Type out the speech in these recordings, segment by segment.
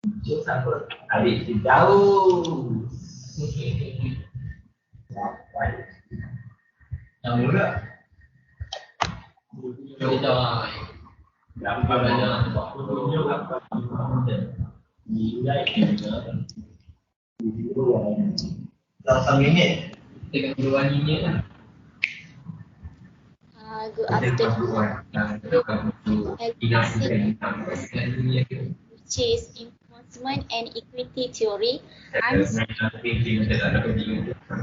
Cuk siapa? Adik si jauh. Yang muda. Joy. Berapa banyak tunjuk apa? Gila ini. 8 minit. 32 minit lah. Good afternoon. Which is enforcement and equity theory. I'm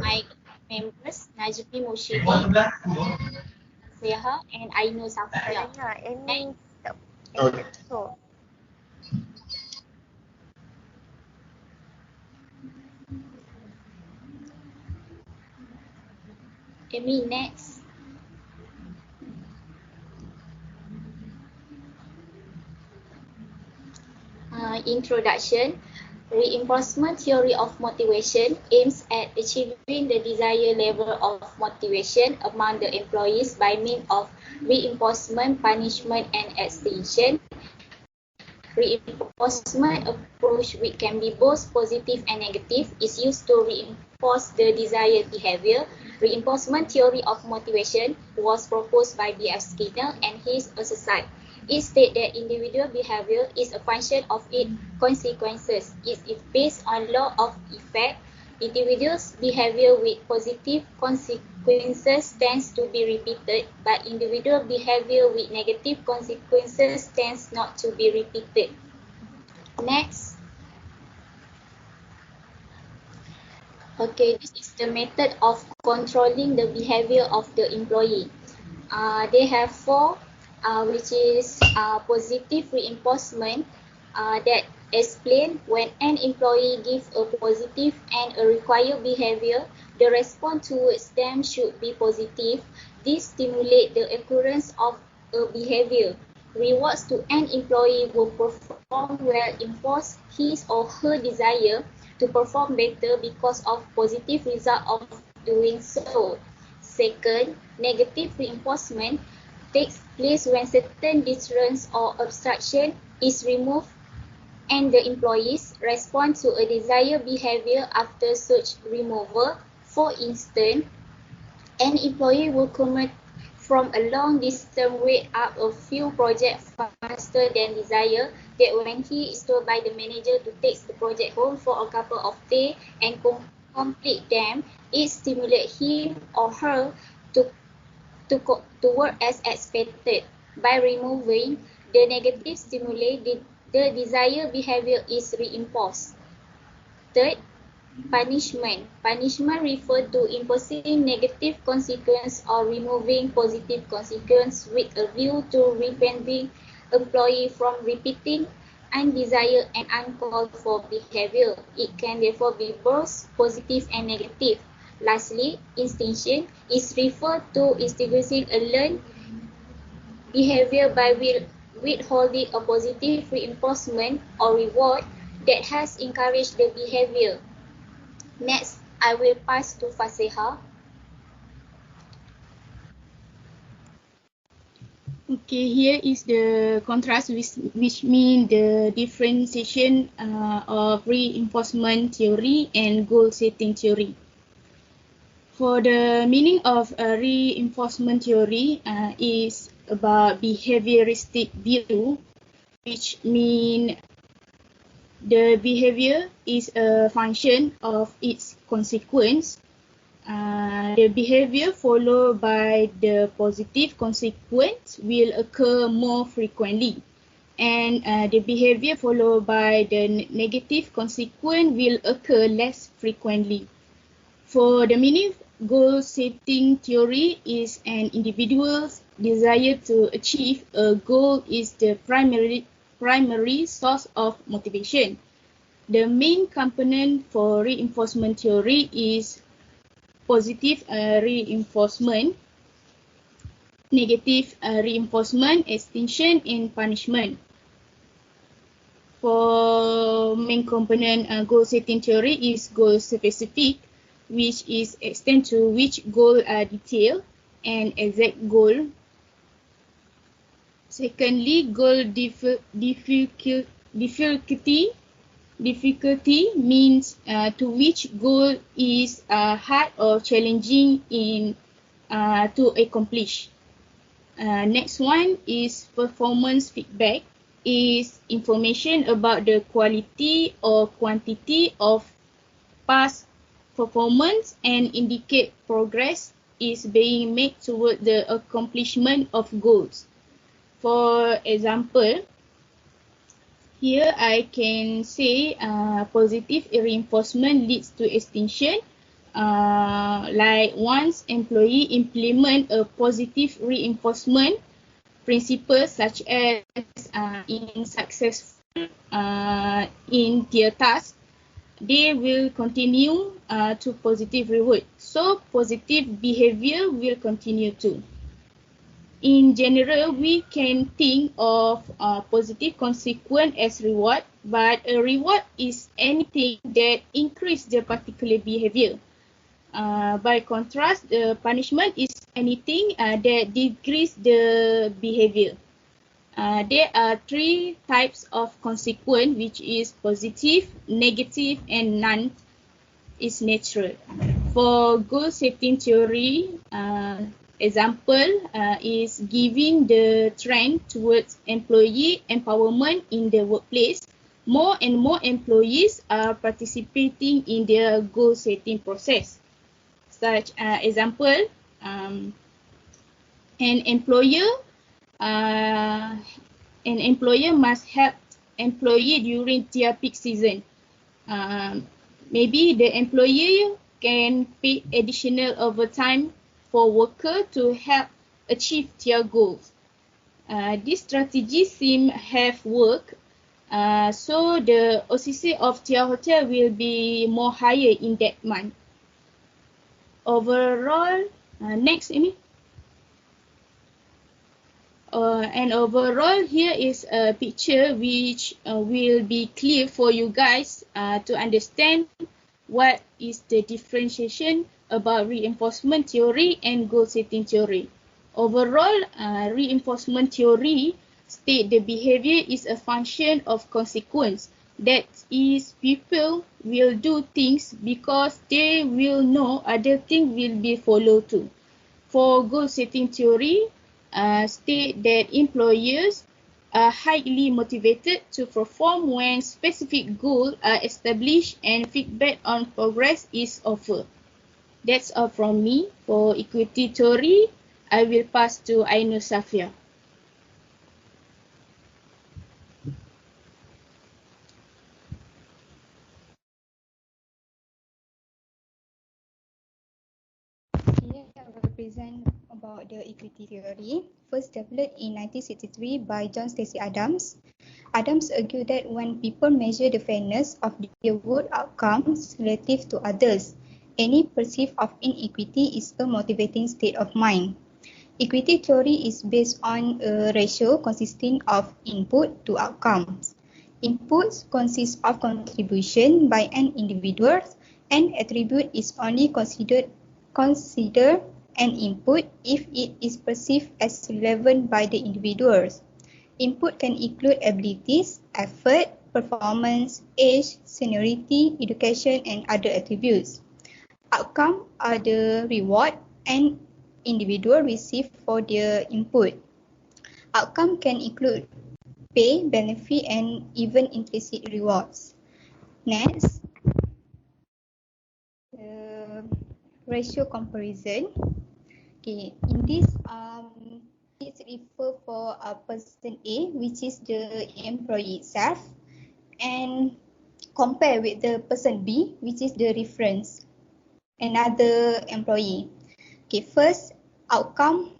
my members Najmi, Mursyidi, Fasihah, and Ainur, Safia. Okay. Amy, next. Introduction. Reinforcement theory of motivation aims at achieving the desired level of motivation among the employees by means of reinforcement, punishment, and extinction. Reinforcement approach, which can be both positive and negative, is used to reinforce the desired behavior. Reinforcement theory of motivation was proposed by B.F. Skinner and his associates. It states that individual behavior is a function of its consequences. It is based on law of effect. Individuals' behavior with positive consequences tends to be repeated, but individual behavior with negative consequences tends not to be repeated. Next. Okay, this is the method of controlling the behavior of the employee. They have four, which is positive reinforcement that explain when an employee gives a positive and a required behavior, the response towards them should be positive. This stimulates the occurrence of a behavior. Rewards to an employee who perform well enforce his or her desire to perform better because of positive result of doing so. Second, negative reinforcement takes place when certain deterrence or obstruction is removed and the employees respond to a desired behavior after such removal. For instance, an employee will commit from a long distance rate up a few projects faster than desired, that when he is told by the manager to take the project home for a couple of days and complete them, it stimulates him or her to work as expected. By removing the negative stimuli, the desired behavior is reinforced. Third, punishment. Punishment refers to imposing negative consequence or removing positive consequence with a view to preventing employee from repeating undesired and uncalled for behavior. It can therefore be both positive and negative. Lastly, extinction is referred to extinguishing a learned behavior by withholding a positive reinforcement or reward that has encouraged the behavior. Next, I will pass to Fasihah. Okay, here is the contrast which mean the differentiation of reinforcement theory and goal setting theory. For the meaning of reinforcement theory is about behavioristic view, which mean the behavior is a function of its consequence. The behavior followed by the positive consequence will occur more frequently, and the behavior followed by the negative consequence will occur less frequently. For the meaning, goal setting theory is an individual's desire to achieve a goal is the primary source of motivation. The main component for reinforcement theory is positive reinforcement, negative reinforcement, extinction, and punishment. For main component goal setting theory is goal specific, which is extent to which goal are detailed and exact goal. Secondly, goal difficulty, Difficulty means to which goal is hard or challenging to accomplish. Next one is performance feedback, is information about the quality or quantity of past performance and indicate progress is being made toward the accomplishment of goals. For example, here I can say positive reinforcement leads to extinction. Like once employee implement a positive reinforcement principle such as in successful in their task, they will continue to positive reward. So positive behavior will continue too. In general, we can think of positive consequence as reward, but a reward is anything that increase the particular behavior. By contrast, the punishment is anything that decrease the behavior. There are three types of consequence, which is positive, negative, and none is natural. For goal setting theory, example is giving the trend towards employee empowerment in the workplace. More and more employees are participating in their goal setting process. Such example, an employer must help employee during their peak season. Maybe the employer can pay additional overtime for worker to help achieve their goals. This strategy seem have worked, so the OCC of their hotel will be more higher in that month. Overall, next Amy. And overall, here is a picture which will be clear for you guys to understand what is the differentiation about reinforcement theory and goal setting theory. Overall, reinforcement theory state the behavior is a function of consequence. That is, people will do things because they will know other things will be followed too. For goal setting theory, state that employers are highly motivated to perform when specific goals are established and feedback on progress is offered. That's all from me. For equity theory, I will pass to Ainur Safia. Here I will present about the equity theory, first developed in 1963 by John Stacey Adams. Adams argued that when people measure the fairness of their vote outcomes relative to others, any perceived of inequity is a motivating state of mind. Equity theory is based on a ratio consisting of input to outcomes. Inputs consist of contribution by an individual, and attribute is only considered an input if it is perceived as relevant by the individuals. Input can include abilities, effort, performance, age, seniority, education, and other attributes. Outcome are the reward an individual receive for their input. Outcome can include pay, benefit, and even implicit rewards. Next, ratio comparison. Okay, in this, it's refer for a person A, which is the employee itself, and compare with the person B, which is the reference, another employee. Okay, first, outcome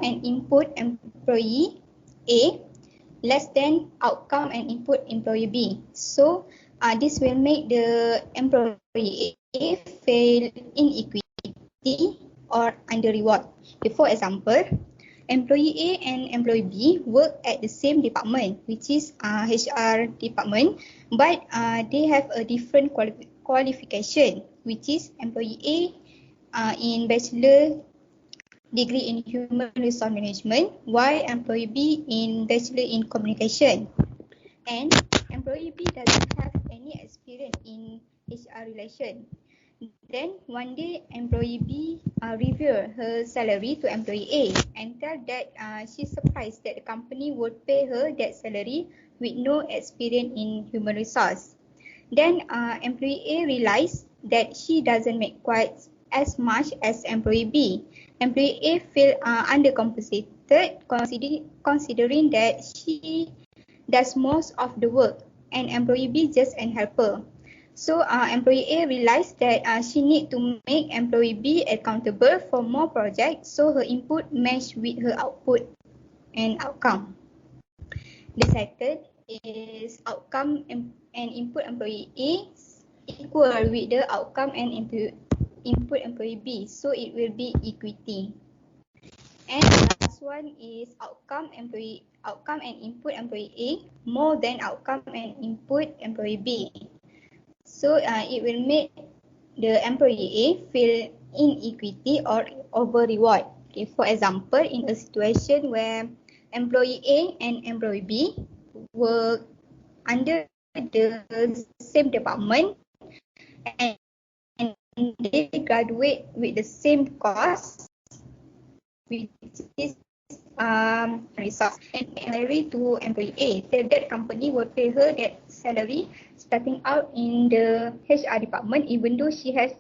and input employee A less than outcome and input employee B. So, this will make the employee A fail inequity or under reward. For example, employee A and employee B work at the same department, which is HR department, but they have a different qualification, which is employee A in bachelor degree in human resource management, while employee B in bachelor in communication. And employee employee B doesn't have any experience in HR relation. Then one day employee B revealed her salary to employee A and tell that she's surprised that the company would pay her that salary with no experience in human resource. Then employee A realized that she doesn't make quite as much as employee B. Employee A feel undercompensated considering that she does most of the work and employee B just an helper. So employee A realized that she need to make employee B accountable for more projects so her input match with her output and outcome. The second is outcome and input employee A equal with the outcome and input employee B, so it will be equity. And the last one is outcome and input employee A more than outcome and input employee B. So it will make the employee A feel inequity or over reward. Okay, for example, in a situation where employee A and employee B work under the same department and they graduate with the same course, which is resource, and salary to employee A. That company will pay her that salary starting out in the HR department, even though she has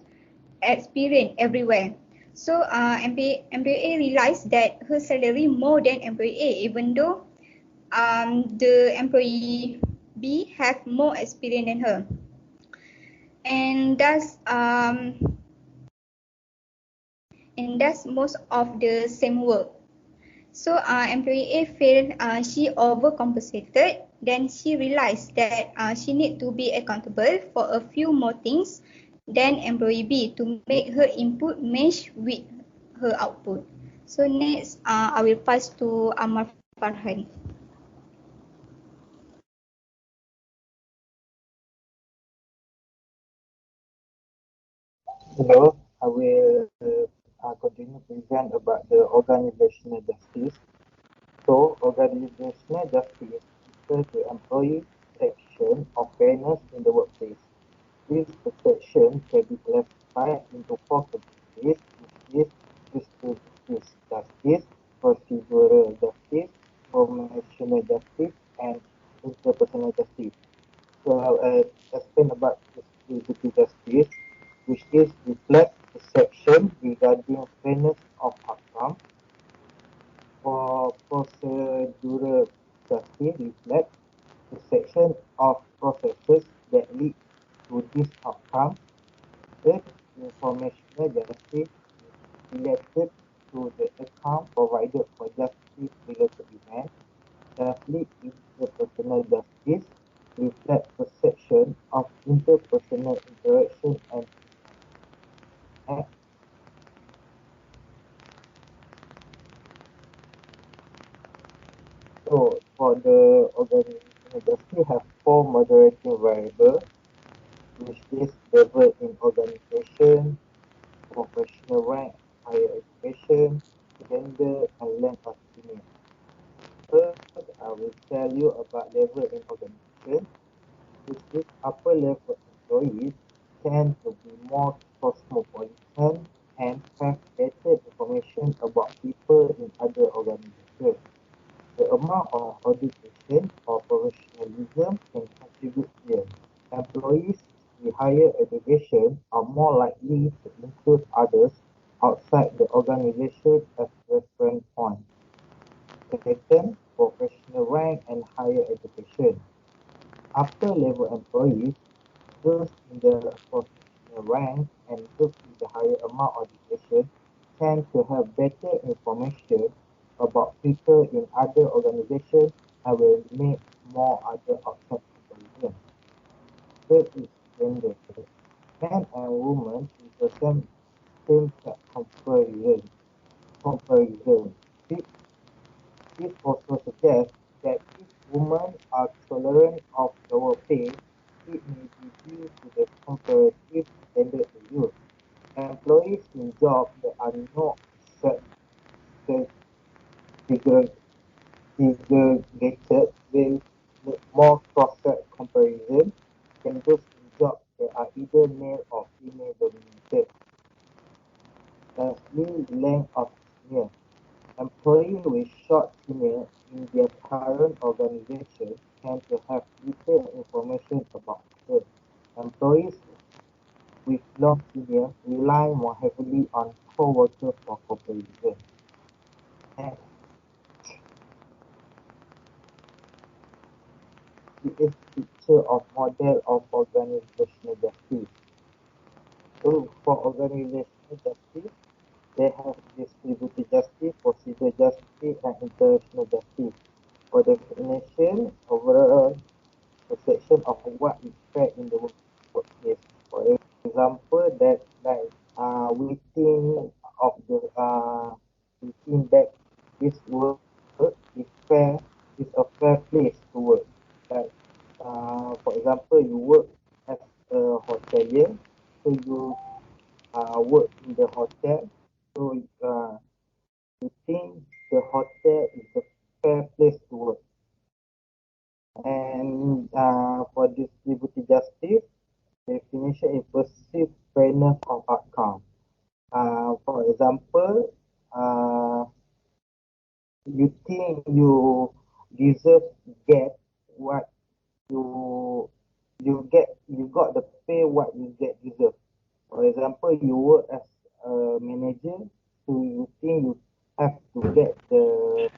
experience everywhere. So employee A realized that her salary more than employee A, even though the employee B have more experience than her, and that's most of the same work. So employee A felt she overcompensated. Then she realized that she need to be accountable for a few more things than employee B to make her input match with her output. So next, I will pass to Ammar Farhan. Hello, I will continue to present about the organizational justice. So, organizational justice refers to employee protection of fairness in the workplace. This protection can be classified into four categories, which is distributive justice, procedural justice, professional justice, and interpersonal justice. So I'll explain about distributive justice, which is reflect perception regarding fairness of outcome. For procedural justice, reflect perception of processes that lead to this outcome. Third, informational justice is related to the account provided for justice-related events. Lastly, interpersonal justice reflect perception of interpersonal interaction and act. So, for the organizational justice, have four moderating variables, which is level in organization, professional rank, higher education, gender, and length of tenure. First, I will tell you about level in organization, which is upper level employees tend to be more cosmopolitan and have better information about people in other organizations. The amount of education or professionalism can contribute here. Employees with higher education are more likely to include others outside the organization as reference point. Second, professional rank and higher education. Upper level employees, those in the professional rank and those with the higher amount of education, tend to have better information about people in other organizations and will make more other outside comparison. Third is gender. Men and women represent same-sex comparison. This also suggests that if women are tolerant of lower pay, it may be due to the comparative gender issues. Employees in jobs that are not segregated will make more cross-sex comparison, candidates in jobs that are either male or female dominated. Lastly, length of tenure. Employees with short tenure in their current organization tend to have little information about them. Employees with long tenure rely more heavily on co-workers for comparison. Next, it is picture of model of organizational justice. So for organizational justice, they have distributed justice, procedural justice, and international justice. For definition, overall perception of what is fair in the workplace. For example, that we think of the we think that this work is fair, is a fair place to work. Like for example, you work as a hotelier, so you work in the hotel, so you think the hotel is a fair place to work. And for distributed justice, definition is perceived fairness of outcome. For example, you think you deserve get what you got the pay what you get deserve. For example, you work as a manager, so you think you have to get the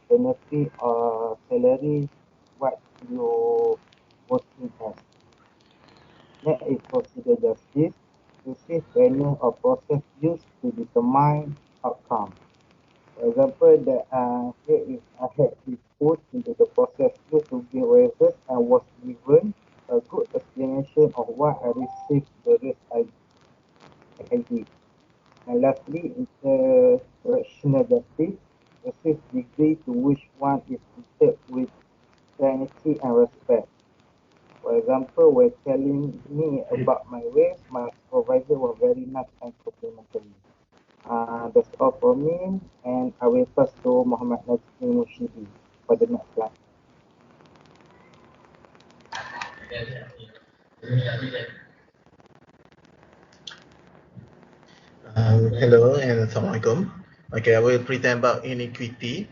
benefit or salary what you working as. Next is procedural justice. To see fairness of process used to determine outcome. For example, that here is I had been put into the process used to give raises and was given a good explanation of why I received the raise I did. And lastly, interactional justice. The degree to which one is treated with dignity and respect. For example, when telling me about my race, my supervisor was very nice and complimentary. That's all for me, and I will pass to Muhammad Najmi Mursyidi for the next slide. Hello and Assalamualaikum. Okay, I will present about inequity.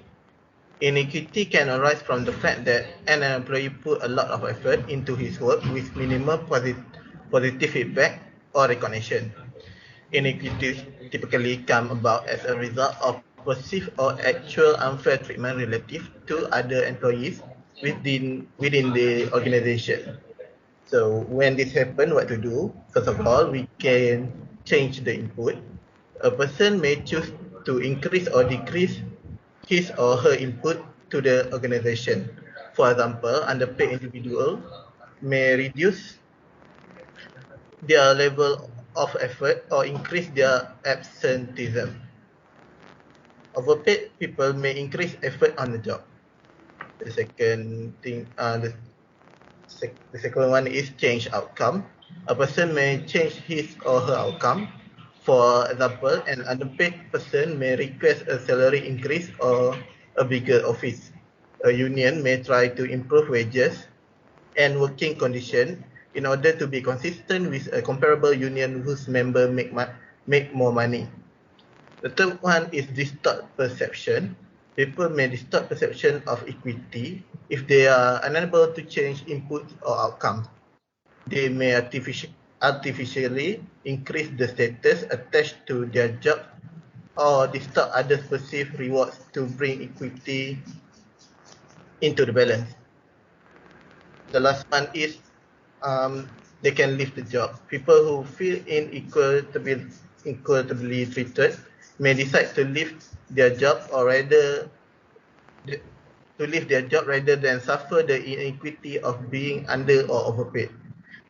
Inequity can arise from the fact that an employee put a lot of effort into his work with minimal positive feedback or recognition. Inequity typically come about as a result of perceived or actual unfair treatment relative to other employees within the organization. So when this happens, what to do? First of all, we can change the input. A person may choose to increase or decrease his or her input to the organization. For example, underpaid individual may reduce their level of effort or increase their absenteeism. Overpaid people may increase effort on the job. The second thing, the second one is change outcome. A person may change his or her outcome. For example, an underpaid person may request a salary increase or a bigger office. A union may try to improve wages and working conditions in order to be consistent with a comparable union whose members make more money. The third one is distort perception. People may distort perception of equity if they are unable to change inputs or outcomes. They may artificially increase the status attached to their job or distort others' perceived rewards to bring equity into the balance. The last one is they can leave the job. People who feel inequitably treated may decide to leave their job rather than suffer the inequity of being under or overpaid.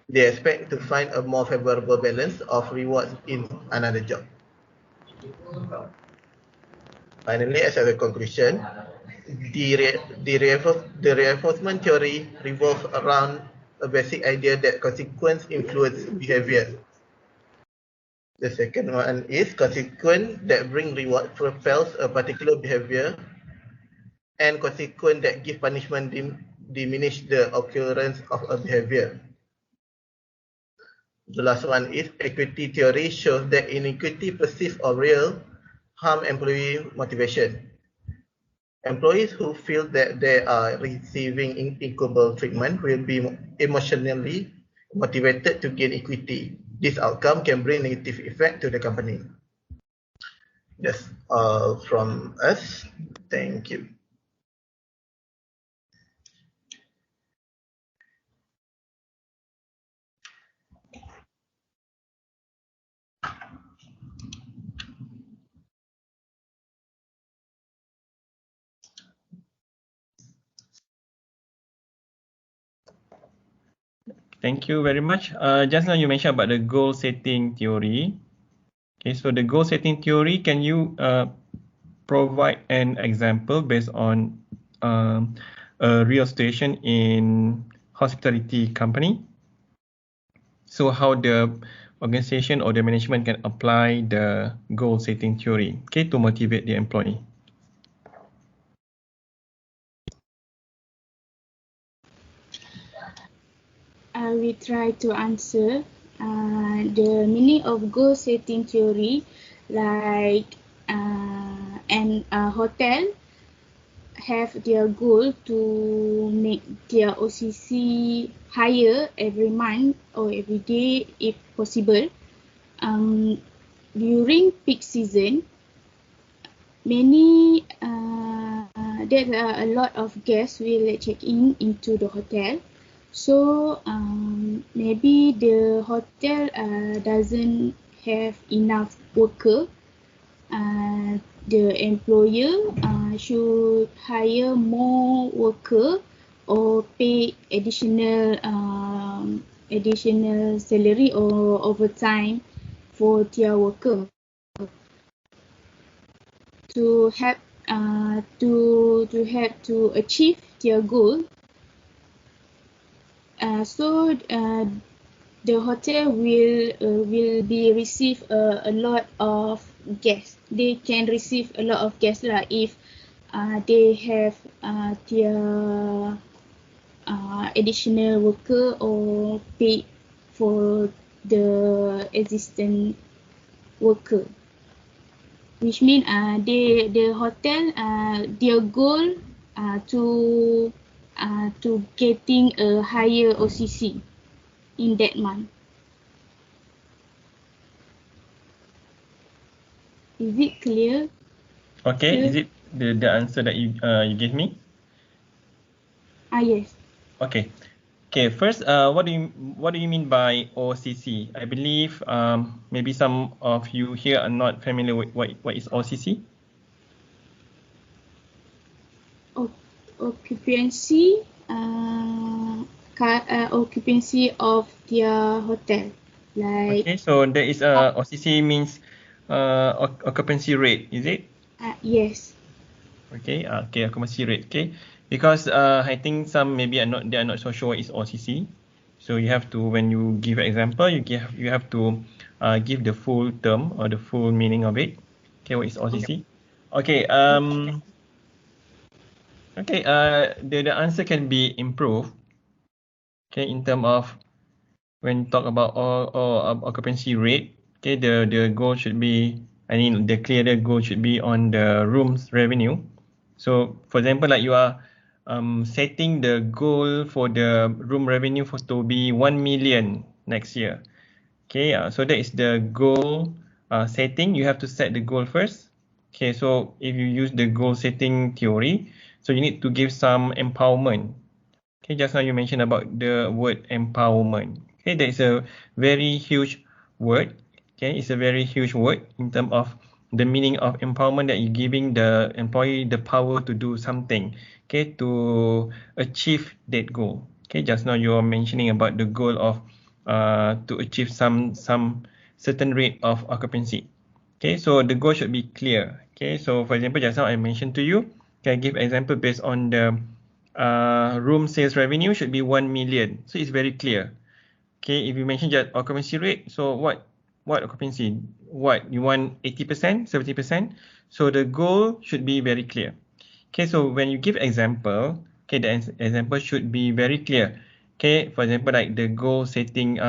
They expect to find a more favorable balance of rewards in another job. Finally, as a conclusion, the reinforcement theory revolves around a basic idea that consequence influence behavior. The second one is consequence that bring reward propels a particular behavior, and consequence that give punishment diminish the occurrence of a behavior. The last one is equity theory shows that inequity perceived or real harm employee motivation. Employees who feel that they are receiving equitable treatment will be emotionally motivated to gain equity. This outcome can bring negative effect to the company. That's all from us. Thank you. Thank you very much. Just now you mentioned about the goal setting theory. Okay, so the goal setting theory, can you provide an example based on a real situation in hospitality company? So how the organization or the management can apply the goal setting theory, okay, to motivate the employee. I will try to answer. The meaning of goal setting theory, like a hotel have their goal to make their OCC higher every month or every day if possible. During peak season, there are a lot of guests will check in into the hotel. So maybe the hotel doesn't have enough worker. The employer should hire more worker or pay additional salary or overtime for their worker to help to achieve their goal. So the hotel will be receive a lot of guests. They can receive a lot of guests lah if they have their additional worker or paid for the existing worker. Which mean the hotel their goal to getting a higher OCC in that month. Is it clear? Okay, is it the answer that you gave me? Yes. Okay. Okay, first, what do you mean by OCC? I believe maybe some of you here are not familiar with what is OCC. Occupancy occupancy of their hotel. Like okay, so there is OCC means occupancy rate, is it? Yes. Okay, okay, occupancy rate. Okay, because I think some maybe they are not so sure what is OCC. So you have to, when you give an example, you have to give the full term or the full meaning of it. Okay, what is OCC? Okay, okay, the answer can be improved. Okay, in terms of when you talk about occupancy rate, okay, the goal should be, the clearer goal should be on the rooms revenue. So, for example, like you are setting the goal for the room revenue to be 1 million next year. Okay, so that is the goal setting. You have to set the goal first. Okay, so if you use the goal setting theory, so you need to give some empowerment. Okay, just now you mentioned about the word empowerment. Okay, that is a very huge word. Okay, it's a very huge word in terms of the meaning of empowerment, that you're giving the employee the power to do something, okay, to achieve that goal. Okay, just now you are mentioning about the goal of to achieve some certain rate of occupancy. Okay, so the goal should be clear. Okay, so for example, just now I mentioned to you, can I give example based on the room sales revenue should be 1 million. So it's very clear. Okay, if you mention just occupancy rate, so what occupancy? What you want, 80%, 70%? So the goal should be very clear. Okay, so when you give example, Okay, the example should be very clear. Okay, for example, like the goal setting,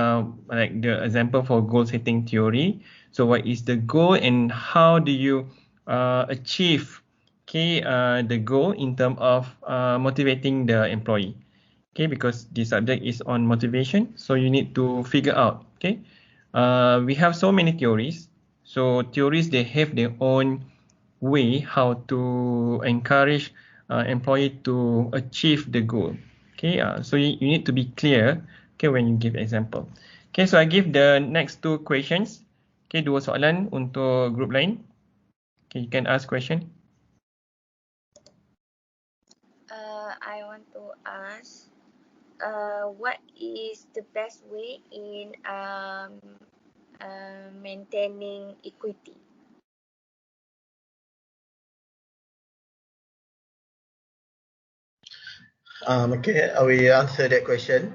like the example for goal setting theory. So what is the goal and how do you achieve the goal in terms of motivating the employee? Okay, because the subject is on motivation, so you need to figure out. Okay, we have so many theories. So theories, they have their own way how to encourage employee to achieve the goal. Okay, so you need to be clear. Okay, when you give example. Okay, so I give the next two questions. Okay, dua soalan untuk group lain. Okay, you can ask question. I want to ask, what is the best way in maintaining equity? Okay, I will answer that question.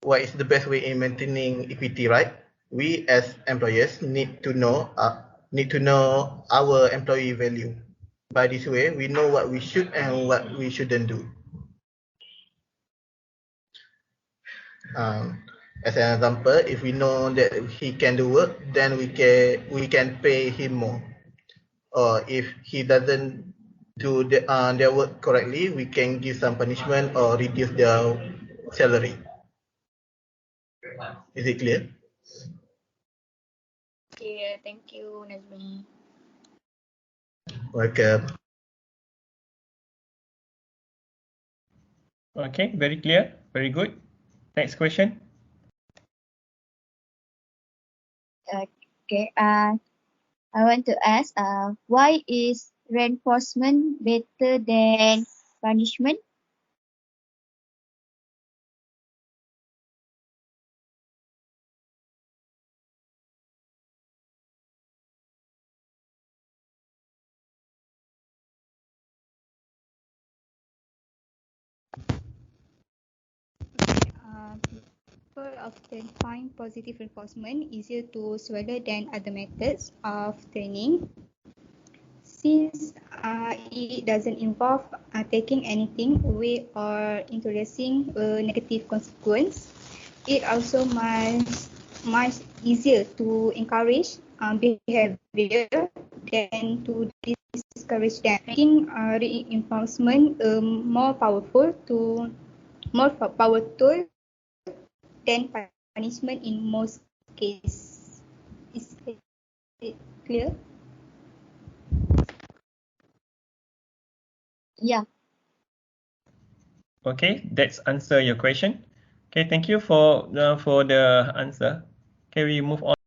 What is the best way in maintaining equity, right? We as employers need to know our employee value. By this way, we know what we should and what we shouldn't do. As an example, if we know that he can do work, then we can pay him more. Or if he doesn't do their work correctly, we can give some punishment or reduce their salary. Is it clear? Okay, thank you, Najmi. Welcome. Okay, very clear, very good. Next question. Okay. I want to ask, why is reinforcement better than punishment? People often find positive reinforcement easier to swallow than other methods of training, since it doesn't involve taking anything away or introducing a negative consequence. It also much easier to encourage behavior than to discourage them, making reinforcement more powerful than punishment in most cases. Is it clear? Yeah. Okay, that's answer your question. Okay, thank you for the answer. Okay, we move on.